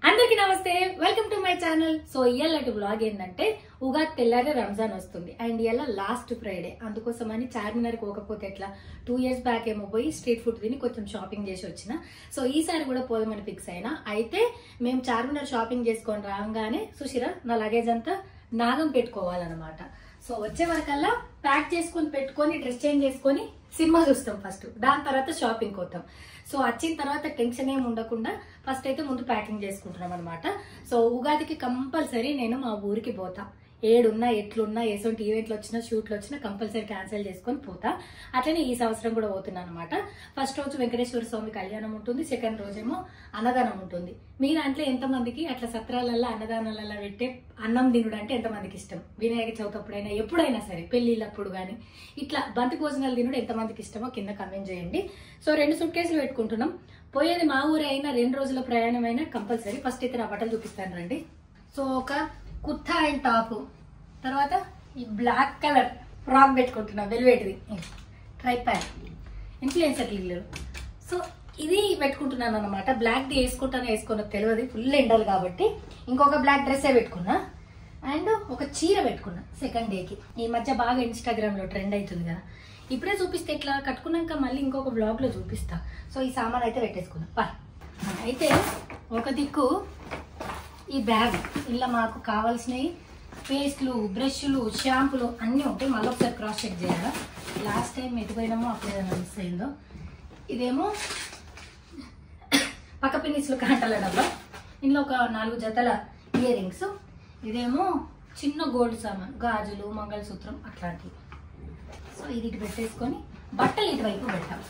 అందరికీ నమస్తే, welcome to my channel. So ఇయాలటి బ్లాగ్ ఏంటంటే ఉగాది తెల్లారే రంజాన్ వస్తుంది అండ్ ఇలా లాస్ట్ ఫ్రైడే, అందుకోసమని చార్మినార్కి పోకపోతే ఎట్లా. 2 years బ్యాక్ ఏమో పోయి స్ట్రీట్ ఫుడ్ తిని కొంచెం షాపింగ్ చేసి వచ్చిన. సో ఈసారి కూడా పోదామని ఫిక్స్ అయినా. అయితే మేము చార్మినార్ షాపింగ్ చేసుకొని రాగానే సుశీరా నా లగేజ్ అంతా నాగం పెట్టుకోవాలన్నమాట. సో వచ్చే వరకల్లా ప్యాక్ చేసుకొని పెట్టుకొని డ్రెస్ చేంజ్ చేసుకొని సినిమా చూస్తాం ఫస్ట్, దాని తర్వాత షాపింగ్ పోతాం. సో వచ్చిన తర్వాత టెన్షన్ ఏమి ఉండకుండా ఫస్ట్ అయితే ముందు ప్యాకింగ్ చేసుకుంటున్నాం అనమాట. సో ఉగాదికి కంపల్సరీ నేను మా ఊరికి పోతా. ఏడున్నా ఎట్లున్నా ఎటువంటి ఈవెంట్లు వచ్చినా షూట్లు వచ్చినా కంపల్సరీ క్యాన్సిల్ చేసుకొని పోతా. అట్లనే ఈ సంవత్సరం కూడా పోతున్నాను అనమాట. ఫస్ట్ రోజు వెంకటేశ్వర స్వామి కళ్యాణం ఉంటుంది, సెకండ్ రోజేమో అన్నదానం ఉంటుంది. మీ దాంట్లో ఎంతమందికి అట్లా సత్రాలల్లో అన్నదానాలలో పెట్టే అన్నం తినుడు అంటే ఎంతమందికి ఇష్టం? వినాయక చవితి అప్పుడైనా ఎప్పుడైనా సరే, పెళ్లిళ్ళప్పుడు కానీ ఇట్లా బంతి భోజనాలు తినుడు ఎంతమందికి ఇష్టమో కింద కమెంట్ చేయండి. సో 2 suitcases పెట్టుకుంటున్నాం. పోయేది మా ఊరే అయినా 2 రోజుల ప్రయాణం అయినా కంపల్సరీ. ఫస్ట్ అయితే నా బట్టలు చూపిస్తాను రండి. సో ఒక కుర్తా అండ్ టాప్, తర్వాత ఈ బ్లాక్ కలర్ ఫ్రాక్ పెట్టుకుంటున్నా, వెల్వెట్ది ట్రైప్యాడ్ ఇన్ఫ్లుయెన్సర్ లీలర్. సో ఇది పెట్టుకుంటున్నాను అనమాట. బ్లాక్ది వేసుకుంటానో వేసుకోనో తెలియదు, ఫుల్ ఎండలు కాబట్టి. ఇంకొక బ్లాక్ డ్రెస్సే పెట్టుకున్నా అండ్ ఒక చీర పెట్టుకున్నా సెకండ్ డేకి. ఈ మధ్య బాగా ఇన్స్టాగ్రామ్ లో ట్రెండ్ అవుతుంది కదా, ఇప్పుడే చూపిస్తే ఇట్లా కట్టుకున్నాక మళ్ళీ ఇంకొక బ్లాగ్ లో చూపిస్తా. సో ఈ సామాన్ అయితే పెట్టేసుకున్నా. పా అయితే ఒక దిక్కు ఈ బ్యాగ్, ఇలా మాకు కావాల్సినవి పేస్ట్లు, బ్రష్లు, షాంపులు అన్నీ ఉంటాయి. మళ్ళీ ఒకసారి క్రాస్ చెక్ చేయాలా, లాస్ట్ టైం ఎటుపోయినామో అప్పుడు ఏదైనా మిస్ అయిందో. ఇదేమో పక్క పిన్నిస్లు కాంటల డబ్బా, ఇందులో ఒక 4 జతల ఇయర్ రింగ్స్. ఇదేమో చిన్న గోల్డ్ సామాన్, గాజులు, మంగళసూత్రం అట్లాంటివి. సో ఇది ఇటు పెట్టేసుకొని బట్టలు ఇటువైపు పెట్టాం.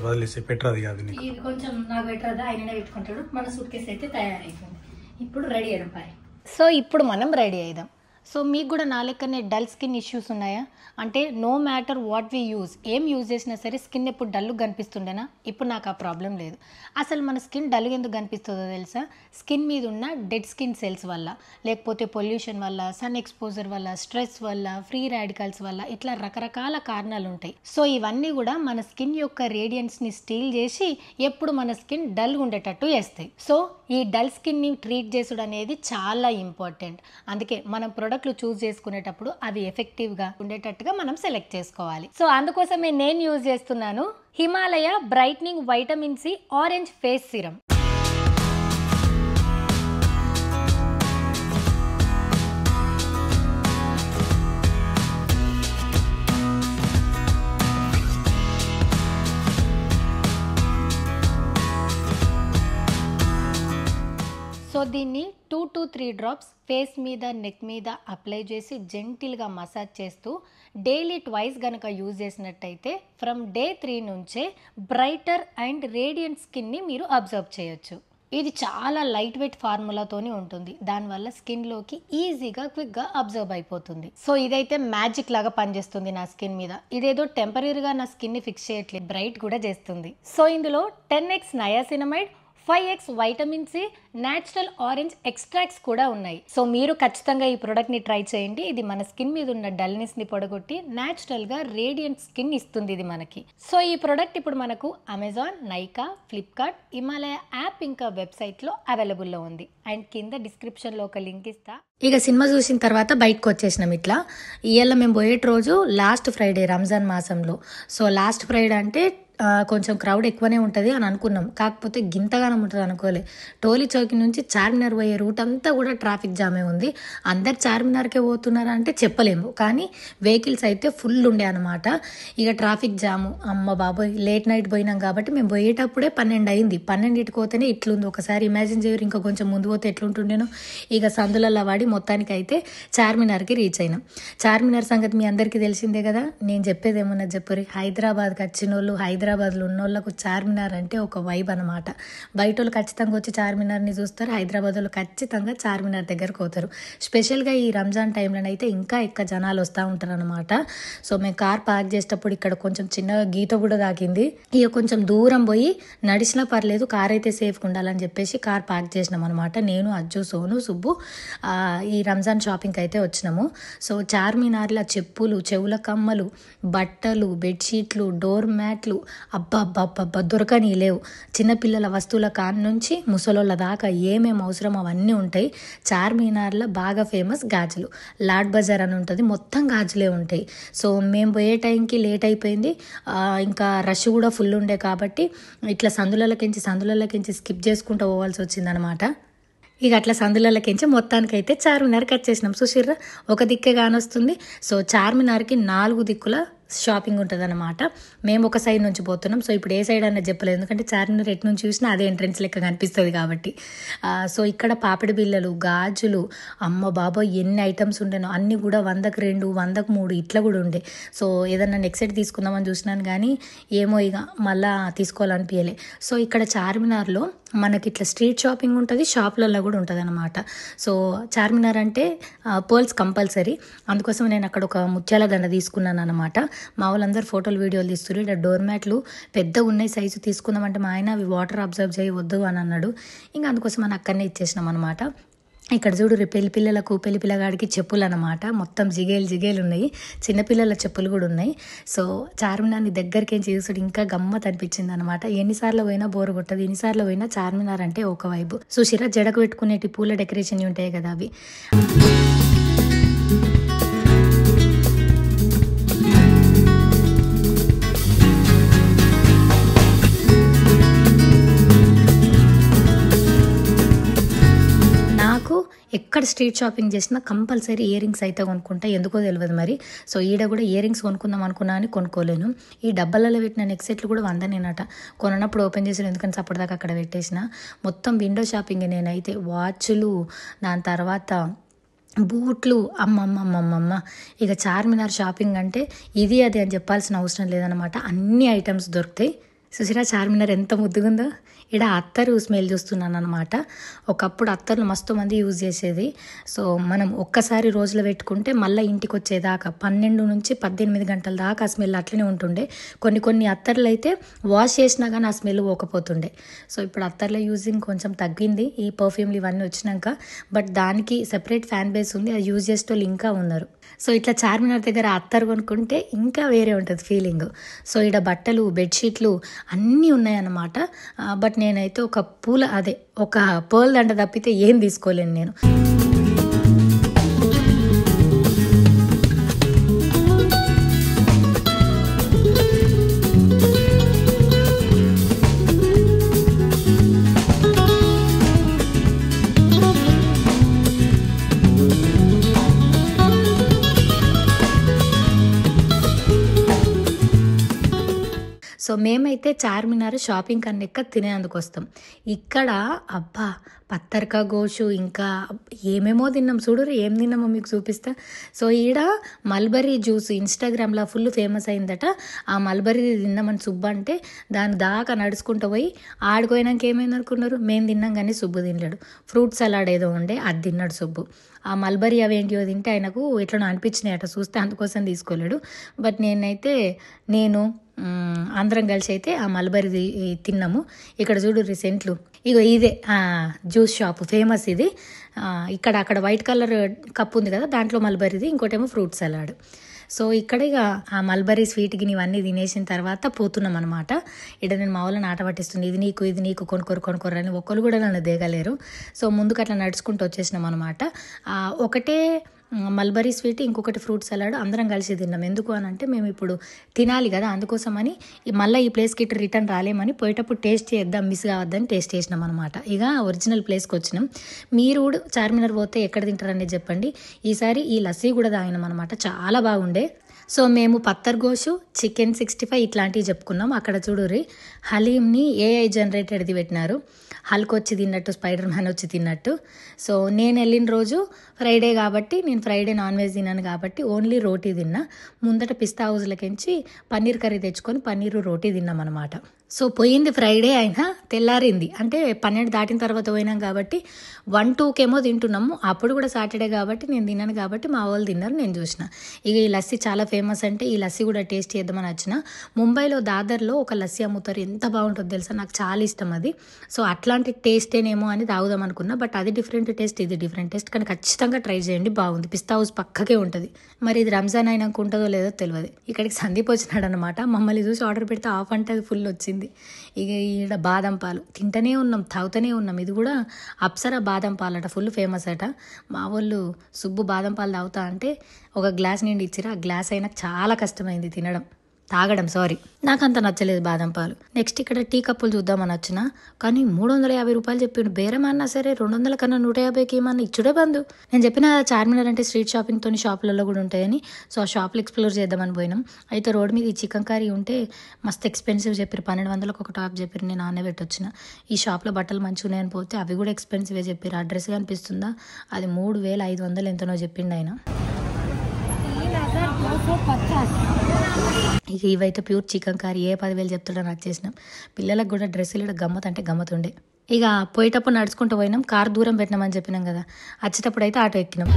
వదిలేసే పెట్టరాదు కాదు. ఇది కొంచెం నాకు పెట్టరాదు, ఆయననే పెట్టుకుంటాడు. మన సూట్ కేసు అయితే తయారైపోయింది. ఇప్పుడు రెడీ అయ్యాం పాయ్. సో ఇప్పుడు మనం రెడీ అయిదాం. సో మీకు కూడా నా లెక్కనే డల్ స్కిన్ ఇష్యూస్ ఉన్నాయా? అంటే no matter what we use, ఏం యూజ్ చేసినా సరే స్కిన్ ఎప్పుడు డల్గా కనిపిస్తుండేనా? ఇప్పుడు నాకు ఆ ప్రాబ్లం లేదు. అసలు మన స్కిన్ డల్గా ఎందుకు కనిపిస్తుందో తెలుసా? స్కిన్ మీద ఉన్న డెడ్ స్కిన్ సెల్స్ వల్ల, లేకపోతే పొల్యూషన్ వల్ల, సన్ ఎక్స్పోజర్ వల్ల, స్ట్రెస్ వల్ల, ఫ్రీ రాడికల్స్ వల్ల, ఇట్లా రకరకాల కారణాలు ఉంటాయి. సో ఇవన్నీ కూడా మన స్కిన్ యొక్క రేడియన్స్ని స్టీల్ చేసి ఎప్పుడు మన స్కిన్ డల్గా ఉండేటట్టు చేస్తాయి. సో ఈ డల్ స్కిన్ని ట్రీట్ చేసుడు అనేది చాలా ఇంపార్టెంట్. అందుకే మనం ప్రొడక్ట్లు చూస్ చేసుకునేటప్పుడు అవి ఎఫెక్టివ్గా ఉండేటట్టుగా మనం సెలెక్ట్ చేసుకోవాలి. సో అందుకోసమే నేను యూజ్ చేస్తున్నాను Himalaya brightening vitamin C orange face serum. So దీన్ని 2 to 3 drops ఫేస్ మీద, నెక్ మీద అప్లై చేసి జెంటిల్గా మసాజ్ చేస్తూ డైలీ ట్వైస్ కనుక యూజ్ చేసినట్టయితే ఫ్రమ్ డే 3 నుంచే బ్రైటర్ అండ్ రేడియంట్ స్కిన్ని మీరు అబ్జర్వ్ చేయొచ్చు. ఇది చాలా లైట్ వెయిట్ ఫార్ములాతోనే ఉంటుంది, దానివల్ల స్కిన్లోకి ఈజీగా క్విక్గా అబ్జర్వ్ అయిపోతుంది. సో ఇదైతే మ్యాజిక్ లాగా పనిచేస్తుంది నా స్కిన్ మీద. ఇదేదో టెంపరీగా నా స్కిన్ని ఫిక్స్ చేయట్లేదు, బ్రైట్ కూడా చేస్తుంది. సో ఇందులో 10x niacinamide, 5x vitamin C, natural orange extracts కూడా ఉన్నాయి. సో మీరు ఖచ్చితంగా ఈ ప్రోడక్ట్ని ట్రై చేయండి. ఇది మన స్కిన్ మీద ఉన్న డల్నెస్ని పొడగొట్టి న్యాచురల్గా రేడియంట్ స్కిన్ ఇస్తుంది ఇది మనకి. సో ఈ ప్రోడక్ట్ ఇప్పుడు మనకు Amazon, Nykaa, Flipkart, Himalaya app ఇంకా వెబ్సైట్లో అవైలబుల్లో ఉంది. అండ్ కింద డిస్క్రిప్షన్లో ఒక లింక్ ఇస్తా. ఇక సినిమా చూసిన తర్వాత బయటకు వచ్చేసినాం. ఇట్లా ఇవాళ మేము పోయేట రోజు లాస్ట్ ఫ్రైడే రంజాన్ మాసంలో. సో లాస్ట్ ఫ్రైడే అంటే కొంచెం క్రౌడ్ ఎక్కువనే ఉంటుంది అని అనుకున్నాం, కాకపోతే గింతగానం ఉంటుంది అనుకోలే. టోలీ చౌకి నుంచి చార్మినార్ పోయే రూట్ అంతా కూడా ట్రాఫిక్ జామే ఉంది. అందరు చార్మినార్కే పోతున్నారు అంటే చెప్పలేము, కానీ వెహికల్స్ అయితే ఫుల్ ఉండే అనమాట. ఇక ట్రాఫిక్ జాము, అమ్మ బాబోయ్, లేట్ నైట్ పోయినాం కాబట్టి మేము పోయేటప్పుడే 12 అయింది. 12కి పోతేనే ఇట్లుంది. ఒకసారి ఇమాజిన్ చేయరు ఇంకా కొంచెం ముందు పోతే ఎట్లుంటుండేనో. ఇక సందులలో వాడి మొత్తానికి అయితే చార్మినార్కి రీచ్ అయినాం. చార్మినార్ సంగతి మీ అందరికీ తెలిసిందే కదా, నేను చెప్పేది ఏమన్నా చెప్పురి. హైదరాబాద్కి వచ్చిన వాళ్ళు, హైదరాబాద్ హైదరాబాద్లో ఉన్నోళ్ళకు చార్మినార్ అంటే ఒక వైబ్ అనమాట. బయట వాళ్ళు ఖచ్చితంగా వచ్చి చార్మినార్ని చూస్తారు, హైదరాబాద్ వాళ్ళు ఖచ్చితంగా చార్మినార్ దగ్గరకు పోతారు. స్పెషల్గా ఈ రంజాన్ టైంలోనైతే ఇంకా ఎక్కువ జనాలు వస్తూ ఉంటారు అనమాట. సో మేము కార్ పార్క్ చేసేటప్పుడు ఇక్కడ కొంచెం చిన్నగా గీత కూడా తాకింది. ఇక కొంచెం దూరం పోయి నడిచినా పర్లేదు, కార్ అయితే సేఫ్గా ఉండాలని చెప్పేసి కార్ పార్క్ చేసినాం అనమాట. నేను, అజ్జు, సోను, సుబ్బు ఈ రంజాన్ షాపింగ్కి అయితే వచ్చినాము. సో చార్మినార్ల చెప్పులు, చెవుల కమ్మలు, బట్టలు, బెడ్షీట్లు, డోర్ మ్యాట్లు అబ్బా దొరకని లేవు. చిన్నపిల్లల వస్తువుల కాన్ నుంచి ముసలోళ్ళ దాకా ఏమేమి అవసరం అవన్నీ ఉంటాయి. చార్మినార్లో బాగా ఫేమస్ గాజులు. లాడ్ బజార్ అని ఉంటుంది, మొత్తం గాజులే ఉంటాయి. సో మేము పోయే టైంకి లేట్ అయిపోయింది, ఇంకా రష్ కూడా ఫుల్ ఉండే కాబట్టి ఇట్లా సందులకించి స్కిప్ చేసుకుంటూ పోవాల్సి వచ్చిందనమాట. ఇక అట్లా సందులకించి మొత్తానికైతే చార్మినార్కి వచ్చేసినాం. చూసిర్రా, ఒక దిక్కే కానొస్తుంది. సో చార్మినార్కి 4 దిక్కుల షాపింగ్ ఉంటుంది అనమాట. మేము ఒక సైడ్ నుంచి పోతున్నాం. సో ఇప్పుడు ఏ సైడ్ అనేది చెప్పలేదు, ఎందుకంటే చార్మినార్ ఎటు నుంచి చూసినా అదే ఎంట్రెన్స్ లెక్క కనిపిస్తుంది కాబట్టి. సో ఇక్కడ పాపిడి బిళ్ళలు, గాజులు, అమ్మ బాబాయ్ ఎన్ని ఐటమ్స్ ఉండేనో అన్నీ కూడా 100కి 2, 100కి 3 ఇట్లా కూడా ఉండే. సో ఏదన్నా నెక్స్ట్ సైడ్ తీసుకుందామని చూసినాను కానీ ఏమో ఇక మళ్ళా తీసుకోవాలనిపించలే. సో ఇక్కడ చార్మినార్లో మనకి ఇట్లా స్ట్రీట్ షాపింగ్ ఉంటుంది, షాప్లలో కూడా ఉంటుంది అనమాట. సో చార్మినార్ అంటే పర్ల్స్ కంపల్సరీ, అందుకోసం నేను అక్కడ ఒక ముత్యాల దండ తీసుకున్నాను అనమాట. మా వాళ్ళందరూ ఫోటోలు వీడియోలు తీస్తున్నారు. ఇక్కడ డోర్ మ్యాట్లు పెద్దగా ఉన్నాయి, సైజు తీసుకుందామంటే మా ఆయన అవి వాటర్ అబ్జర్వ్ చేయవద్దు అని అన్నాడు. ఇంకా అందుకోసం మనం అక్కడనే ఇచ్చేసినాం అనమాట. ఇక్కడ చూడు పెళ్లి పిల్లగాడికి చెప్పులు అనమాట. మొత్తం జిగేలు ఉన్నాయి, చిన్నపిల్లల చెప్పులు కూడా ఉన్నాయి. సో చార్మినార్ని దగ్గరికి ఏం చూసుడు ఇంకా గమ్మత్ అనిపించింది అనమాట. ఎన్నిసార్లు పోయినా బోరు కొట్టదు, ఎన్నిసార్లు పోయినా చార్మినార్ అంటే ఒక వైబు. సుశీరా జడకు పెట్టుకునేటి పూల డెకరేషన్ ఉంటాయి కదా అవి. ఎక్కడ స్ట్రీట్ షాపింగ్ చేసినా కంపల్సరీ ఇయర్ రింగ్స్ అయితే కొనుక్కుంటా, ఎందుకో తెలియదు మరి. సో ఈడ కూడా ఇయర్ రింగ్స్ కొనుక్కుందాం అనుకున్నా అని కొనుక్కోలేను. ఈ డబ్బాలలో పెట్టిన నెక్ సెట్లు కూడా 100 నేనట. కొన్నప్పుడు ఓపెన్ చేసిన, ఎందుకంటే అప్పటిదాకా అక్కడ పెట్టేసిన. మొత్తం విండో షాపింగ్ నేనైతే. వాచ్లు, దాని తర్వాత బూట్లు, అమ్మమ్మమ్మమ్మ. ఇక చార్మినార్ షాపింగ్ అంటే ఇది అది అని చెప్పాల్సిన అవసరం లేదనమాట, అన్ని ఐటమ్స్ దొరుకుతాయి. చూసిరా చార్మినార్ ఎంత ముద్దుగుందో. ఇక్కడ అత్తరు స్మెల్ చూస్తున్నాను అనమాట. ఒకప్పుడు అత్తర్లు మస్తు మంది యూజ్ చేసేది. సో మనం ఒక్కసారి రోజులో పెట్టుకుంటే మళ్ళీ ఇంటికి వచ్చేదాకా 12 నుంచి 18 గంటల దాకా ఆ స్మెల్ అట్లనే ఉంటుండే. కొన్ని అత్తర్లు అయితే వాష్ చేసినా కానీ ఆ స్మెల్ పోకపోతుండే. సో ఇప్పుడు అత్తర్ల యూజింగ్ కొంచెం తగ్గింది ఈ పర్ఫ్యూమ్లు ఇవన్నీ వచ్చినాక. బట్ దానికి సెపరేట్ ఫ్యాన్ బేస్ ఉంది, అది యూజ్ చేసేటోళ్ళు ఇంకా ఉన్నారు. సో ఇట్లా చార్మినార్ దగ్గర అత్తరు కొనుక్కుంటే ఇంకా వేరే ఉంటుంది ఫీలింగ్. సో ఇక్కడ బట్టలు, బెడ్షీట్లు అన్నీ ఉన్నాయన్నమాట. బట్ నేనైతే ఒక పర్ల్ దండ తప్పితే ఏం తీసుకోలేను నేను. సో మేమైతే చార్మినార్ షాపింగ్ కన్నా తినేందుకు వస్తాం. ఇక్కడ అబ్బా పత్తర్కా గోషు ఇంకా ఏమేమో తిన్నాం. చూడరు ఏం తిన్నామో మీకు చూపిస్తా. సో ఈడ మల్బరీ జ్యూస్ ఇన్స్టాగ్రామ్లో ఫుల్ ఫేమస్ అయిందట. ఆ మల్బరీ తిన్నామని సుబ్బు అంటే దాని దాకా నడుచుకుంటూ పోయి ఆడుకోయినాక ఏమైంది అనుకున్నారు, మేము తిన్నాం కానీ సుబ్బు తినలేడు. ఫ్రూట్ సలాడ్ ఏదో ఉండే అది తిన్నాడు సుబ్బు. ఆ మల్బరీ అవేంటివో తింటే ఆయనకు ఎట్లనో అనిపించినాయి అట చూస్తే, అందుకోసం తీసుకోలేడు. బట్ నేను అందరం కలిసి అయితే ఆ మల్బరీ తిన్నాము. ఇక్కడ చూడు రీసెంట్లు ఇగో ఇదే జ్యూస్ షాప్ ఫేమస్ ఇది. అక్కడ వైట్ కలర్ కప్ ఉంది కదా, దాంట్లో మల్బరీది, ఇంకోటేమో ఫ్రూట్ సలాడ్. సో ఇక్కడ ఇక ఆ మల్బరీ స్వీట్ గిని ఇవన్నీ తినేసిన తర్వాత పోతున్నాం అనమాట. ఇక్కడ నేను మా వాళ్ళని ఆట పట్టిస్తుంది, ఇది నీకు కొనుక్కోరు అని ఒక్కరు కూడా నన్ను దిగలేరు. సో ముందుకు అట్లా నడుచుకుంటూ వచ్చేసినాం అనమాట. ఒకటే మల్బరీ స్వీట్, ఇంకొకటి ఫ్రూట్ సలాడ్ అందరం కలిసి తిన్నాం. ఎందుకు అని అంటే మేము ఇప్పుడు తినాలి కదా, అందుకోసమని మళ్ళీ ఈ ప్లేస్కి ఇటు రిటర్న్ రాలేమని పోయేటప్పుడు టేస్ట్ చేద్దాం, మిస్ కావద్దని టేస్ట్ చేసినాం అనమాట. ఇక ఒరిజినల్ ప్లేస్కి వచ్చినాం. మీరు కూడా చార్మినార్ పోతే ఎక్కడ తింటారనేది చెప్పండి. ఈసారి ఈ లస్సీ కూడా తాగినాం అనమాట, చాలా బాగుండే. సో మేము పత్తర్ గోషు, చికెన్ 65 ఇట్లాంటివి చెప్పుకున్నాం. అక్కడ చూడుర్రి హలీంని ఏఐ జనరేటెడ్ది పెట్టినారు. హల్క్ వచ్చి తిన్నట్టు, స్పైడర్ మ్యాన్ వచ్చి తిన్నట్టు. సో నేను వెళ్ళిన రోజు ఫ్రైడే కాబట్టి, నేను ఫ్రైడే నాన్ వెజ్ తిన్నాను కాబట్టి ఓన్లీ రోటీ తిన్నా. ముందట పిస్తా హౌస్లకించి పన్నీర్ కర్రీ తెచ్చుకొని పన్నీరు రోటీ తిన్నాం అనమాట. సో పోయింది ఫ్రైడే అయినా తెల్లారింది, అంటే 12 దాటిన తర్వాత పోయినాం కాబట్టి 1-2కేమో తింటున్నాము. అప్పుడు కూడా సాటర్డే కాబట్టి నేను తిన్నాను కాబట్టి మా వాళ్ళు తిన్నారు, నేను చూసిన. ఇక ఈ లస్సీ చాలా ఫేమస్ అంటే ఈ లస్సీ కూడా టేస్ట్ చేద్దామని వచ్చిన. ముంబైలో దాదర్లో ఒక లస్సీ అమ్ముతారు, ఎంత బాగుంటుందో తెలుసా, నాకు చాలా ఇష్టం అది. సో అట్లాంటి టేస్టేనేమో అని తాగుదాం అనుకున్నా, బట్ అది డిఫరెంట్ టేస్ట్, ఇది డిఫరెంట్ టేస్ట్, కానీ ఖచ్చితంగా ట్రై చేయండి, బాగుంది. పిస్తా హౌస్ పక్కకే ఉంటుంది. మరి ఇది రంజాన్ అయినాక ఉంటుందో లేదో తెలియదు. ఇక్కడికి సందీప్ వచ్చినాడు అనమాట, మమ్మల్ని చూసి ఆర్డర్ పెడితే ఆఫ్ అంటే అది ఫుల్ వచ్చింది. ఇక ఈడ బాదం పాలు తింటూనే ఉన్నాం, తాగుతూనే ఉన్నాం. ఇది కూడా అప్సరా బాదం పాలు అట, ఫుల్ ఫేమస్ అట. మా వాళ్ళు సుబ్బు బాదం పాలు తాగుతా అంటే ఒక గ్లాస్ నిండి ఇచ్చిరా. ఆ గ్లాస్ అయినా చాలా కష్టమైంది తాగడం, సారీ. నాకు అంత నచ్చలేదు బాదం పాలు. నెక్స్ట్ ఇక్కడ టీ కప్పులు చూద్దామని వచ్చిన, కానీ 350 రూపాయలు చెప్పిండు. బేరం అన్నా సరే 200 కన్నా 150కి ఏమన్నా ఇచ్చుడే బంధు. నేను చెప్పిన చార్మినార్ అంటే స్ట్రీట్ షాపింగ్తో షాపులలో కూడా ఉంటాయని. సో ఆ షాపులు ఎక్స్ప్లోర్ చేద్దామని పోయినాం. అయితే రోడ్ మీద ఈ చికెన్ కర్రీ ఉంటే మస్తు ఎక్స్పెన్సివ్ చెప్పారు, 1200కి ఒక టాప్ చెప్పారు. నేను ఆనే పెట్టొచ్చిన. ఈ షాప్లో బట్టలు మంచిగా ఉన్నాయని పోతే అవి కూడా ఎక్స్పెన్సివే చెప్పారు. అడ్రస్ కనిపిస్తుందా, అది 3500 ఎంతనో చెప్పిండు ఆయన. ఇక ఇవైతే ప్యూర్ చికెన్ కర్రీ, ఏ 10,000 చెప్తాడో నాకు చేసినాం. పిల్లలకు కూడా డ్రెస్సులు గమ్మత్ అంటే గమ్మత్ ఉండే. ఇక పోయేటప్పుడు నడుచుకుంటూ పోయినాం, కారు దూరం పెట్టినామని చెప్పినాం కదా, వచ్చేటప్పుడు అయితే ఆటో ఎక్కినాం.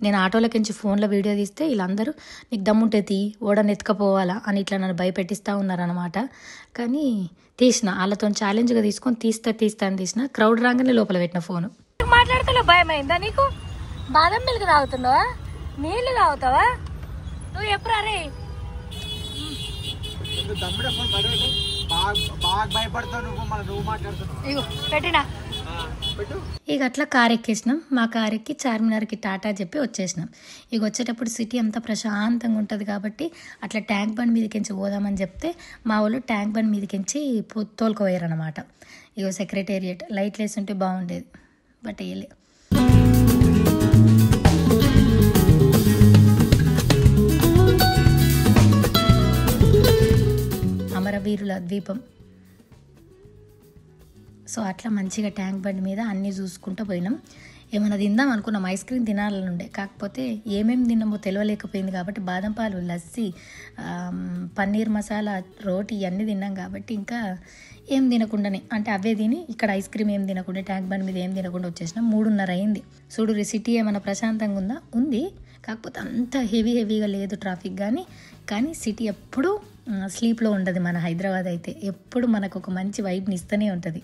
నేను ఆటోలకించి ఫోన్లో వీడియో తీస్తే వీళ్ళందరూ నీకు దమ్ముంటే ఓడని ఎత్తుకపోవాలా అని ఇట్లా నన్ను భయపెట్టిస్తూ ఉన్నారనమాట. కానీ తీసిన, వాళ్ళతో ఛాలెంజ్గా తీసుకొని తీస్తా అని తీసిన. క్రౌడ్ రాగానే లోపల పెట్టిన ఫోను. మాట్లాడతా భయమైందా నీకు? బాదం మిల్క్ తాగుతున్నావా, నీళ్ళు తాగుతావా నువ్వు? ఎప్పుడు అరే పెట్టినా. ఇక అట్లా కార్ ఎక్కేసినాం. మా కార్ ఎక్కి చార్మినార్కి టాటా చెప్పి వచ్చేసినాం. ఇక వచ్చేటప్పుడు సిటీ అంతా ప్రశాంతంగా ఉంటుంది కాబట్టి అట్లా ట్యాంక్ బండ్ మీదకించి పోదామని చెప్తే మా వాళ్ళు ట్యాంక్ బండ్ మీదకించి తోలుకోపోయారు అనమాట. ఇక సెక్రటేరియట్ లైట్లు వేస్తుంటే బాగుండేది, బట్ వేయలే. అమరవీరుల ద్వీపం. సో అట్లా మంచిగా ట్యాంక్ బండ్ మీద అన్నీ చూసుకుంటూ పోయినాం. ఏమైనా తిందాం అనుకున్నాం, ఐస్ క్రీమ్ తినాలని ఉండే, కాకపోతే ఏమేమి తిన్నామో తెలియలేకపోయింది కాబట్టి బాదం పాలు, లస్సీ, పన్నీర్ మసాలా, రోటీ ఇవన్నీ తిన్నాం కాబట్టి ఇంకా ఏం తినకుండానే, అంటే అవే తిని ఇక్కడ ఐస్ క్రీమ్ ఏం తినకుండా ట్యాంక్ బండ్ మీద ఏం తినకుండా వచ్చేసినాం. 3:30 అయింది. చూడు సిటీ ఏమైనా ప్రశాంతంగా ఉందా, ఉంది, కాకపోతే అంత హెవీగా లేదు ట్రాఫిక్. కానీ సిటీ ఎప్పుడూ స్లీప్లో ఉండదు. మన హైదరాబాద్ అయితే ఎప్పుడు మనకు ఒక మంచి వైబ్ని ఇస్తూనే ఉంటుంది.